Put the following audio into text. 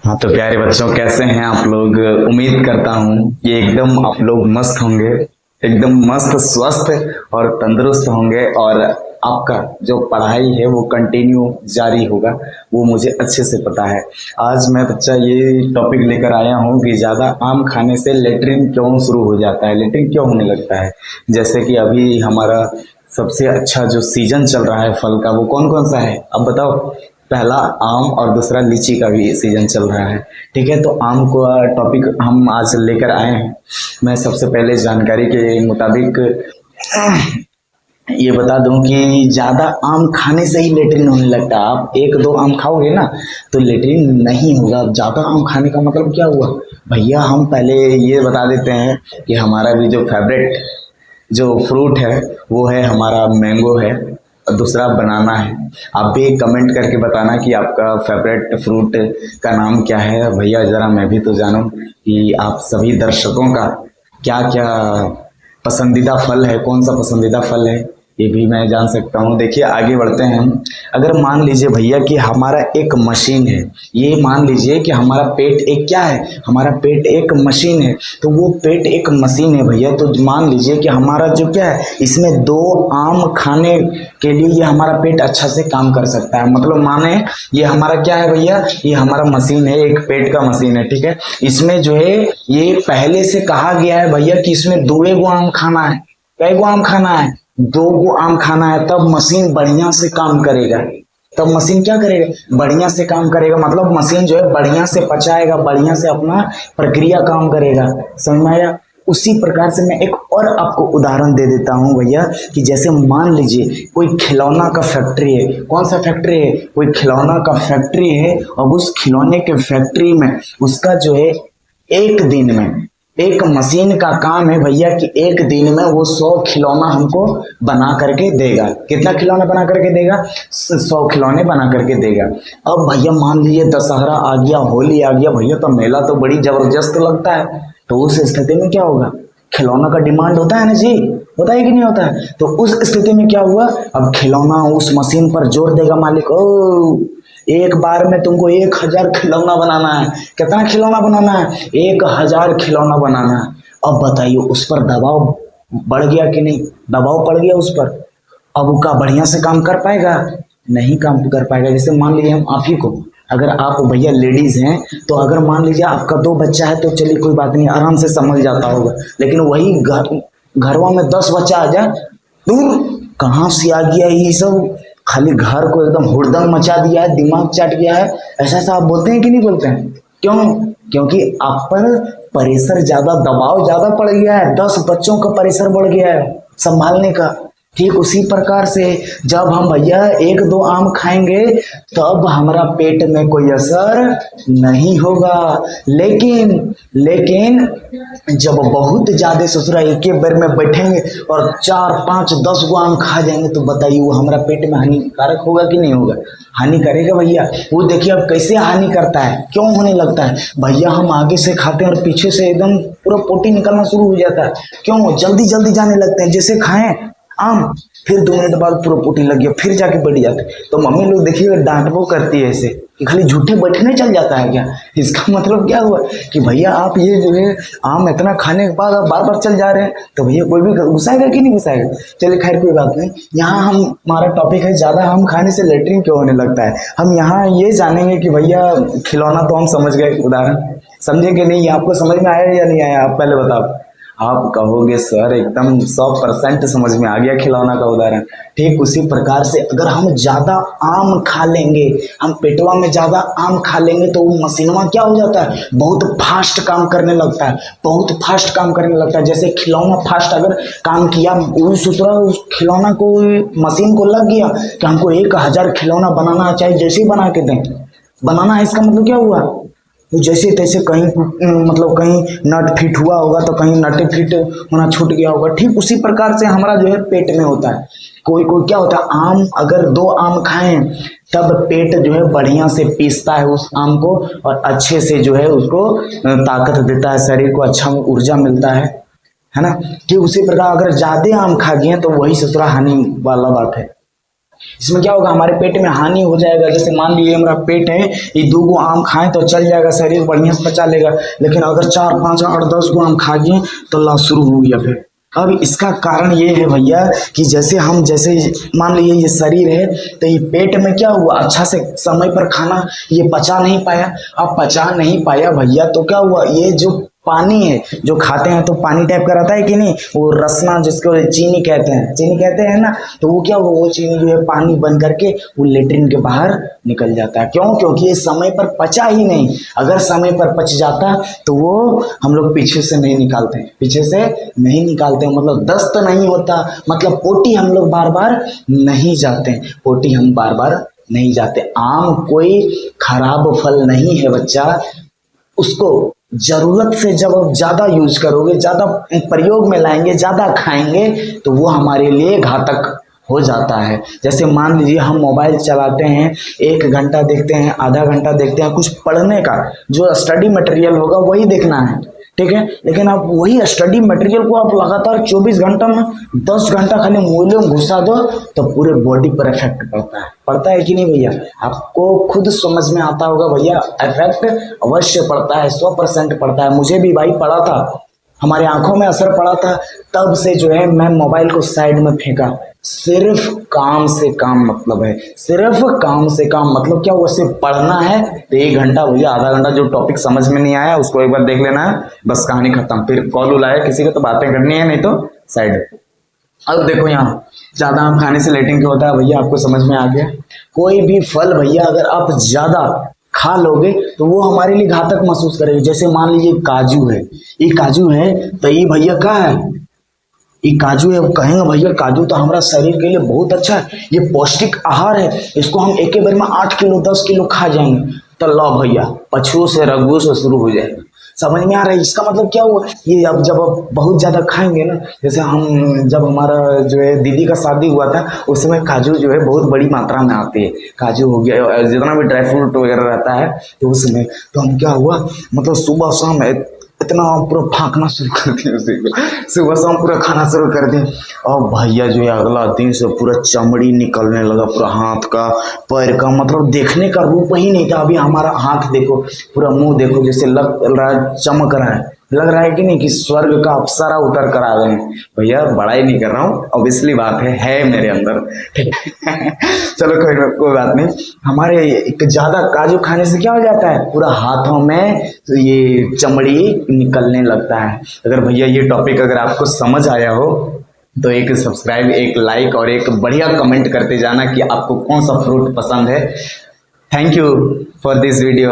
हाँ तो प्यारे बच्चों, कैसे हैं आप लोग। उम्मीद करता हूँ कि एकदम आप लोग मस्त होंगे, एकदम मस्त स्वस्थ और तंदुरुस्त होंगे, और आपका जो पढ़ाई है वो कंटिन्यू जारी होगा, वो मुझे अच्छे से पता है। आज मैं बच्चा ये टॉपिक लेकर आया हूँ कि ज़्यादा आम खाने से लेटरिन क्यों शुरू हो जाता है, लेटरिन क्यों होने लगता है। जैसे कि अभी हमारा सबसे अच्छा जो सीजन चल रहा है फल का, वो कौन कौन सा है अब बताओ। पहला आम और दूसरा लीची का भी सीजन चल रहा है। ठीक है, तो आम को टॉपिक हम आज लेकर आए हैं। मैं सबसे पहले जानकारी के मुताबिक ये बता दूं कि ज़्यादा आम खाने से ही लेटरिन होने लगता है। आप एक दो आम खाओगे ना तो लेटरिन नहीं होगा। ज़्यादा आम खाने का मतलब क्या हुआ भैया। हम पहले ये बता देते हैं कि हमारा भी जो फेवरेट जो फ्रूट है वो है हमारा मैंगो है, और दूसरा बनाना है। आप भी कमेंट करके बताना कि आपका फेवरेट फ्रूट का नाम क्या है भैया, ज़रा मैं भी तो जानूं कि आप सभी दर्शकों का क्या क्या पसंदीदा फल है, कौन सा पसंदीदा फल है, ये भी मैं जान सकता हूँ। देखिए आगे बढ़ते हैं हम। अगर मान लीजिए भैया कि हमारा एक मशीन है, ये मान लीजिए कि हमारा पेट एक क्या है, हमारा पेट एक मशीन है। तो वो पेट एक मशीन है भैया, तो मान लीजिए कि हमारा जो क्या है, इसमें दो आम खाने के लिए ये हमारा पेट अच्छा से काम कर सकता है। मतलब माने ये हमारा क्या है भैया, ये हमारा मशीन है, एक पेट का मशीन है। ठीक है, इसमें जो है ये पहले से कहा गया है भैया कि इसमें दो गो आम खाना है। कै गो आम खाना है, दो गो आम खाना है, तब मशीन बढ़िया से काम करेगा। तब मशीन क्या करेगा, बढ़िया से काम करेगा। मतलब मशीन जो है बढ़िया से पचाएगा, बढ़िया से अपना प्रक्रिया काम करेगा। समझ में आया। उसी प्रकार से मैं एक और आपको उदाहरण दे देता हूं भैया कि जैसे मान लीजिए कोई खिलौना का फैक्ट्री है। कौन सा फैक्ट्री है, कोई खिलौना का फैक्ट्री है, और उस खिलौने के फैक्ट्री में उसका जो है एक दिन में, एक मशीन का काम है भैया कि एक दिन में वो 100 खिलौना हमको बना करके देगा। कितना खिलौना बना करके देगा, 100 खिलौने बना करके देगा। अब भैया मान लीजिए दशहरा आ गया, होली आ गया भैया, तो मेला तो बड़ी जबरदस्त लगता है। तो उस स्थिति में क्या होगा, खिलौना का डिमांड होता है ना जी, होता है कि नहीं होता है। तो उस स्थिति में क्या हुआ, अब खिलौना उस मशीन पर जोर देगा मालिक, ओ एक बार में तुमको 1000 खिलौना बनाना है। कितना खिलौना बनाना है, 1000 खिलौना बनाना है। अब बताइए उस पर दबाव बढ़ गया कि नहीं, दबाव पड़ गया उस पर। अब वो का बढ़िया से काम कर पाएगा, नहीं काम कर पाएगा। जैसे मान लीजिए हम आप ही को, अगर आप भैया लेडीज हैं, तो अगर मान लीजिए आपका 2 बच्चा है तो चलिए कोई बात नहीं, आराम से समझ जाता होगा। लेकिन वही घरवा में 10 बच्चा आ जाए, दूर कहाँ से आ गया ये सब, खाली घर को एकदम हुड़दंग मचा दिया है, दिमाग चाट गया है, ऐसा ऐसा आप बोलते हैं कि नहीं बोलते हैं। क्यों, क्योंकि आप पर प्रेशर ज्यादा, दबाव ज्यादा पड़ गया है, 10 बच्चों का प्रेशर बढ़ गया है संभालने का। ठीक उसी प्रकार से जब हम भैया एक दो आम खाएंगे तब हमारा पेट में कोई असर नहीं होगा। लेकिन लेकिन जब बहुत ज्यादा ससुरा एक बार में बैठेंगे और 4 5 10 गो आम खा जाएंगे, तो बताइए वो हमारा पेट में हानिकारक होगा कि नहीं होगा, हानि करेगा भैया। वो देखिए अब कैसे हानि करता है, क्यों होने लगता है भैया, हम आगे से खाते हैं और पीछे से एकदम पूरा पोटी निकलना शुरू हो जाता है। क्यों, जल्दी जल्दी जाने लगते हैं। जैसे खाएं आम, फिर 2 मिनट बाद पूरा पोटी लग गया, फिर जाके बैठ जाते। तो मम्मी लोग देखिए डांटबो करती है ऐसे कि खाली झूठे बैठने चल जाता है क्या। इसका मतलब क्या हुआ कि भैया आप ये जो है आम इतना खाने के बाद आप बार बार चल जा रहे हैं, तो भैया कोई भी गुस्साएगा कि नहीं गुस्साएगा। चलिए खैर कोई बात नहीं। यहाँ हम हमारा टॉपिक है ज़्यादा आम खाने से लेटरिन क्यों होने लगता है। हम यहाँ ये जानेंगे कि भैया खिलौना तो हम समझ गए, उदाहरण समझे कि नहीं, आपको समझ में आया या नहीं आया, आप पहले बताओ। आप कहोगे सर एकदम 100% समझ में आ गया खिलौना का उदाहरण। ठीक उसी प्रकार से अगर हम ज्यादा आम खा लेंगे, हम पेटवा में ज्यादा आम खा लेंगे, तो वो मशीनवा क्या हो जाता है, बहुत फास्ट काम करने लगता है, बहुत फास्ट काम करने लगता है। जैसे खिलौना फास्ट अगर काम किया, उस खिलौना को, मशीन को लग गया कि हमको 1000 खिलौना बनाना है, चाहे जैसे बना के दें बनाना है। इसका मतलब क्या हुआ, तो जैसे तैसे कहीं मतलब कहीं नट फिट हुआ होगा तो कहीं नट फिट होना छूट गया होगा। ठीक उसी प्रकार से हमारा जो है पेट में होता है। कोई कोई क्या होता है, आम अगर 2 आम खाएं तब पेट जो है बढ़िया से पीसता है उस आम को, और अच्छे से जो है उसको ताकत देता है, शरीर को अच्छा ऊर्जा मिलता है ना। ठीक उसी प्रकार अगर ज्यादा आम खा गए तो वही ससुरा हानि वाला बात है। इसमें क्या होगा, हमारे पेट में हानि हो जाएगा। जैसे मान लीजिए हमारा पेट है, ये 2 गो आम खाएं तो चल जाएगा, शरीर बढ़िया से पचा लेगा। लेकिन अगर 4, 5, 8, 10 गो आम खा गए तो ला शुरू हो गया फिर। अब इसका कारण ये है भैया कि जैसे मान लीजिए ये शरीर है, तो ये पेट में क्या हुआ, अच्छा से समय पर खाना ये पचा नहीं पाया। अब पचा नहीं पाया भैया तो क्या हुआ, ये जो पानी है जो खाते हैं तो पानी टाइप का रहता है कि नहीं, वो रसना जिसको चीनी कहते हैं ना, तो वो क्या हुआ, वो चीनी जो है पानी बन करके वो लेट्रिन के बाहर निकल जाता है। क्यों? क्योंकि ये समय पर पचा ही नहीं। अगर समय पर पच जाता तो वो हम लोग पीछे से नहीं निकालते मतलब दस्त नहीं होता, मतलब पोटी हम लोग बार बार नहीं जाते। आम कोई खराब फल नहीं है बच्चा, उसको जरूरत से जब आप ज्यादा यूज करोगे, ज्यादा प्रयोग में लाएंगे, ज्यादा खाएंगे तो वो हमारे लिए घातक हो जाता है। जैसे मान लीजिए हम मोबाइल चलाते हैं, 1 घंटा देखते हैं, आधा घंटा देखते हैं, कुछ पढ़ने का जो स्टडी मटेरियल होगा वही देखना है, ठीक है। लेकिन आप वही स्टडी मटेरियल को आप लगातार 24 घंटा में 10 घंटा खाली मोबाइल में घुसा दो तो पूरे बॉडी पर इफेक्ट पड़ता है कि नहीं भैया? आपको खुद समझ में आता होगा भैया, इफेक्ट अवश्य पड़ता है, 100% पड़ता है। मुझे भी भाई पड़ा था, हमारे आंखों में असर पड़ा था। तब से जो है मैं मोबाइल को साइड में फेंका। सिर्फ काम से काम मतलब है, सिर्फ काम से काम मतलब क्या हुआ, सिर्फ पढ़ना है तो 1 घंटा भैया, आधा घंटा जो टॉपिक समझ में नहीं आया उसको एक बार देख लेना है, बस कहानी खत्म। फिर कॉल उलाया किसी को तो बातें करनी है, नहीं तो साइड। अब देखो यहाँ ज्यादा आम खाने से लेटिंग क्या होता है भैया, आपको समझ में आ गया। कोई भी फल भैया अगर आप ज्यादा खा लोगे तो वो हमारे लिए घातक महसूस करेगी। जैसे मान लीजिए काजू है तो ये भैया क्या है, ये काजू है, वो कहेंगे भैया काजू तो हमारा शरीर के लिए बहुत अच्छा है, ये पौष्टिक आहार है, इसको हम एक बार में 8 किलो 10 किलो खा जाएंगे। तो लो भैया पछुओं से रघुओं से शुरू हो जाएगा। समझ में आ रहा है इसका मतलब क्या हुआ? ये अब जब आप बहुत ज्यादा खाएंगे ना, जैसे जब हमारा जो है दीदी का शादी हुआ था उस समय काजू जो है बहुत बड़ी मात्रा में आती है। काजू हो गया, जितना भी ड्राई फ्रूट वगैरह रहता है तो उसमें तो हम क्या हुआ, मतलब सुबह शाम इतना पूरा फाँकना शुरू कर दिया, उसी को सुबह शाम पूरा खाना शुरू कर दिया। और भैया जो है अगला दिन से पूरा चमड़ी निकलने लगा, पूरा हाथ का पैर का, मतलब देखने का रूप ही नहीं था। अभी हमारा हाथ देखो, पूरा मुंह देखो, जैसे लग रहा है, चमक रहा है, लग रहा है कि नहीं कि स्वर्ग का अप्सरा उतर कर आ गए। भैया बड़ाई नहीं कर रहा हूँ, ऑब्वियसली बात है मेरे अंदर, ठीक है। चलो कोई बात नहीं। हमारे ज्यादा काजू खाने से क्या हो जाता है, पूरा हाथों में ये चमड़ी निकलने लगता है। अगर भैया ये टॉपिक अगर आपको समझ आया हो तो एक सब्सक्राइब, एक लाइक और एक बढ़िया कमेंट करते जाना कि आपको कौन सा फ्रूट पसंद है। Thank you for this video.